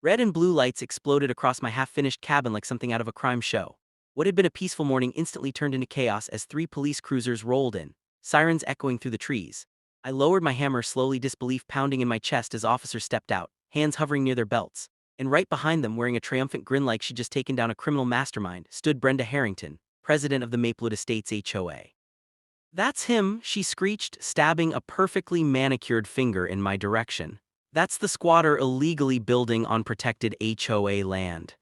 Red and blue lights exploded across my half-finished cabin like something out of a crime show. What had been a peaceful morning instantly turned into chaos as three police cruisers rolled in, sirens echoing through the trees. I lowered my hammer, slowly, disbelief pounding in my chest as officers stepped out, hands hovering near their belts. And right behind them, wearing a triumphant grin like she'd just taken down a criminal mastermind, stood Brenda Harrington, president of the Maplewood Estates HOA. "That's him," she screeched, stabbing a perfectly manicured finger in my direction. "That's the squatter illegally building on protected HOA land."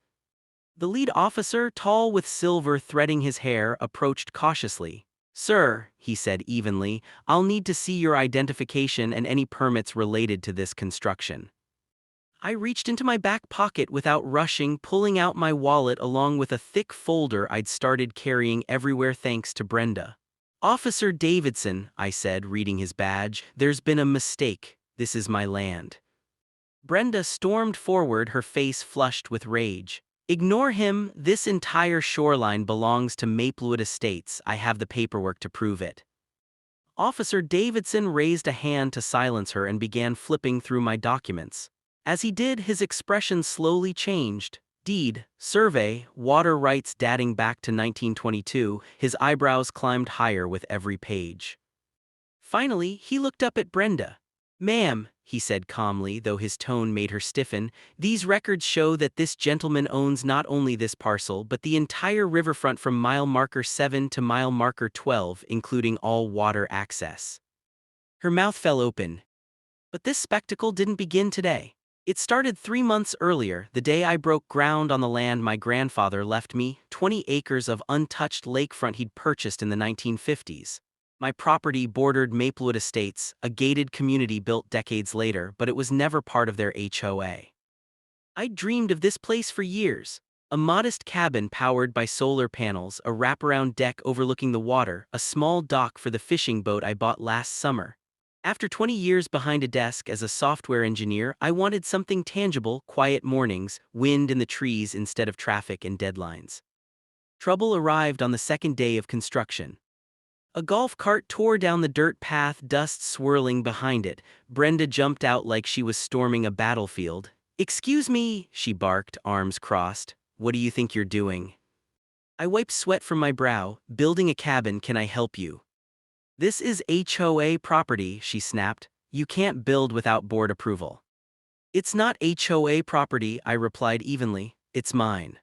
The lead officer, tall with silver threading his hair, approached cautiously. "Sir," he said evenly, "I'll need to see your identification and any permits related to this construction." I reached into my back pocket without rushing, pulling out my wallet along with a thick folder I'd started carrying everywhere thanks to Brenda. "Officer Davidson," I said, reading his badge, "there's been a mistake. This is my land." Brenda stormed forward, her face flushed with rage. "Ignore him. This entire shoreline belongs to Maplewood Estates. I have the paperwork to prove it." Officer Davidson raised a hand to silence her and began flipping through my documents. As he did, his expression slowly changed. Deed, survey, water rights dating back to 1922, his eyebrows climbed higher with every page. Finally, he looked up at Brenda. "Ma'am," he said calmly, though his tone made her stiffen, "these records show that this gentleman owns not only this parcel but the entire riverfront from mile marker 7 to mile marker 12, including all water access." Her mouth fell open. But this spectacle didn't begin today. It started 3 months earlier, the day I broke ground on the land my grandfather left me, 20 acres of untouched lakefront he'd purchased in the 1950s. My property bordered Maplewood Estates, a gated community built decades later, but it was never part of their HOA. I'd dreamed of this place for years. A modest cabin powered by solar panels, a wraparound deck overlooking the water, a small dock for the fishing boat I bought last summer. After 20 years behind a desk as a software engineer, I wanted something tangible: quiet mornings, wind in the trees instead of traffic and deadlines. Trouble arrived on the second day of construction. A golf cart tore down the dirt path, dust swirling behind it. Brenda jumped out like she was storming a battlefield. "Excuse me," she barked, arms crossed. "What do you think you're doing?" I wiped sweat from my brow. "Building a cabin. Can I help you?" "This is HOA property," she snapped. "You can't build without board approval." "It's not HOA property," I replied evenly. "It's mine."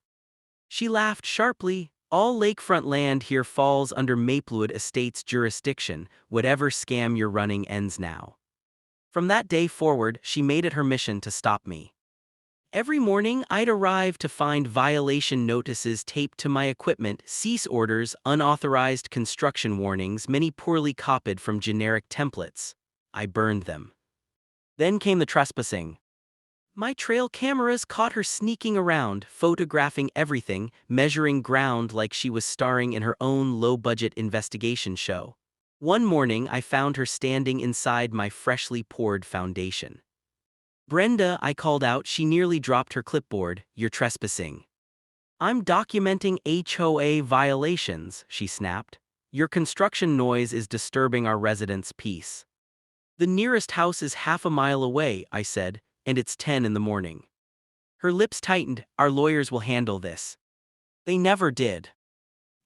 She laughed sharply. "All lakefront land here falls under Maplewood Estates jurisdiction. Whatever scam you're running ends now." From that day forward, she made it her mission to stop me. Every morning, I'd arrive to find violation notices taped to my equipment, cease orders, unauthorized construction warnings, many poorly copied from generic templates. I burned them. Then came the trespassing. My trail cameras caught her sneaking around, photographing everything, measuring ground like she was starring in her own low-budget investigation show. One morning, I found her standing inside my freshly poured foundation. "Brenda," I called out. She nearly dropped her clipboard. "You're trespassing." "I'm documenting HOA violations," she snapped. "Your construction noise is disturbing our residents' peace." "The nearest house is half a mile away," I said, "and it's 10 in the morning." Her lips tightened. "Our lawyers will handle this." They never did.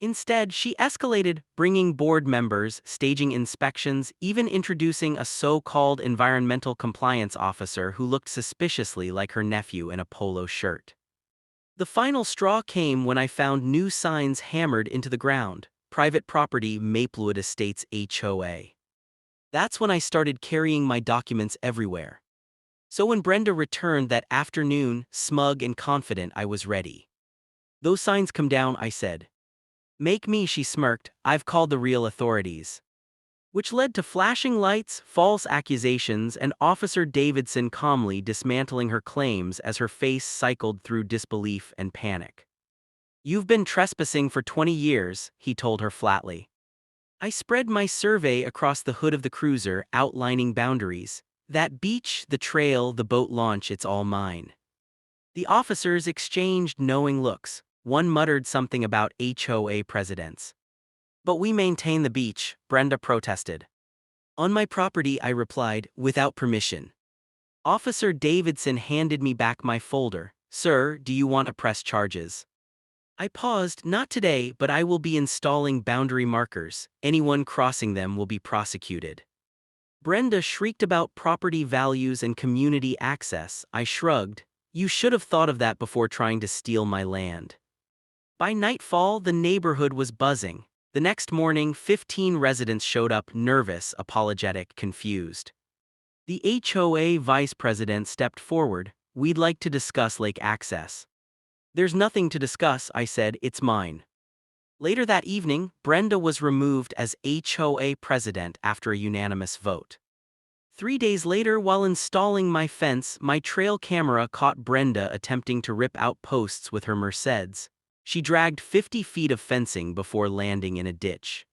Instead, she escalated, bringing board members, staging inspections, even introducing a so-called environmental compliance officer who looked suspiciously like her nephew in a polo shirt. The final straw came when I found new signs hammered into the ground: "Private property, Maplewood Estates HOA." That's when I started carrying my documents everywhere. So when Brenda returned that afternoon, smug and confident, I was ready. "Those signs come down," I said. "Make me," she smirked. "I've called the real authorities." Which led to flashing lights, false accusations, and Officer Davidson calmly dismantling her claims as her face cycled through disbelief and panic. "You've been trespassing for 20 years, he told her flatly. I spread my survey across the hood of the cruiser, outlining boundaries. "That beach, the trail, the boat launch, it's all mine." The officers exchanged knowing looks. One muttered something about HOA presidents. "But we maintain the beach," Brenda protested. "On my property," I replied, "without permission." Officer Davidson handed me back my folder. Sir, do you want to press charges? I paused. Not today, but I will be installing boundary markers. Anyone crossing them will be prosecuted. Brenda shrieked about property values and community access. I shrugged. You should have thought of that before trying to steal my land. By nightfall, the neighborhood was buzzing. The next morning, 15 residents showed up, nervous, apologetic, confused. The HOA vice president stepped forward. We'd like to discuss lake access. There's nothing to discuss, I said, it's mine. Later that evening, Brenda was removed as HOA president after a unanimous vote. 3 days later, while installing my fence, my trail camera caught Brenda attempting to rip out posts with her Mercedes. She dragged 50 feet of fencing before landing in a ditch.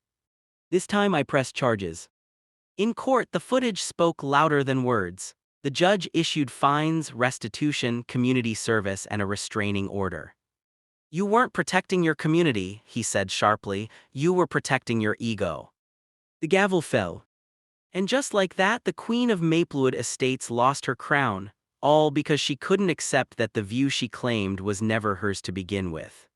This time I pressed charges. In court, the footage spoke louder than words. The judge issued fines, restitution, community service, and a restraining order. You weren't protecting your community, he said sharply, you were protecting your ego. The gavel fell. And just like that, the Queen of Maplewood Estates lost her crown, all because she couldn't accept that the view she claimed was never hers to begin with.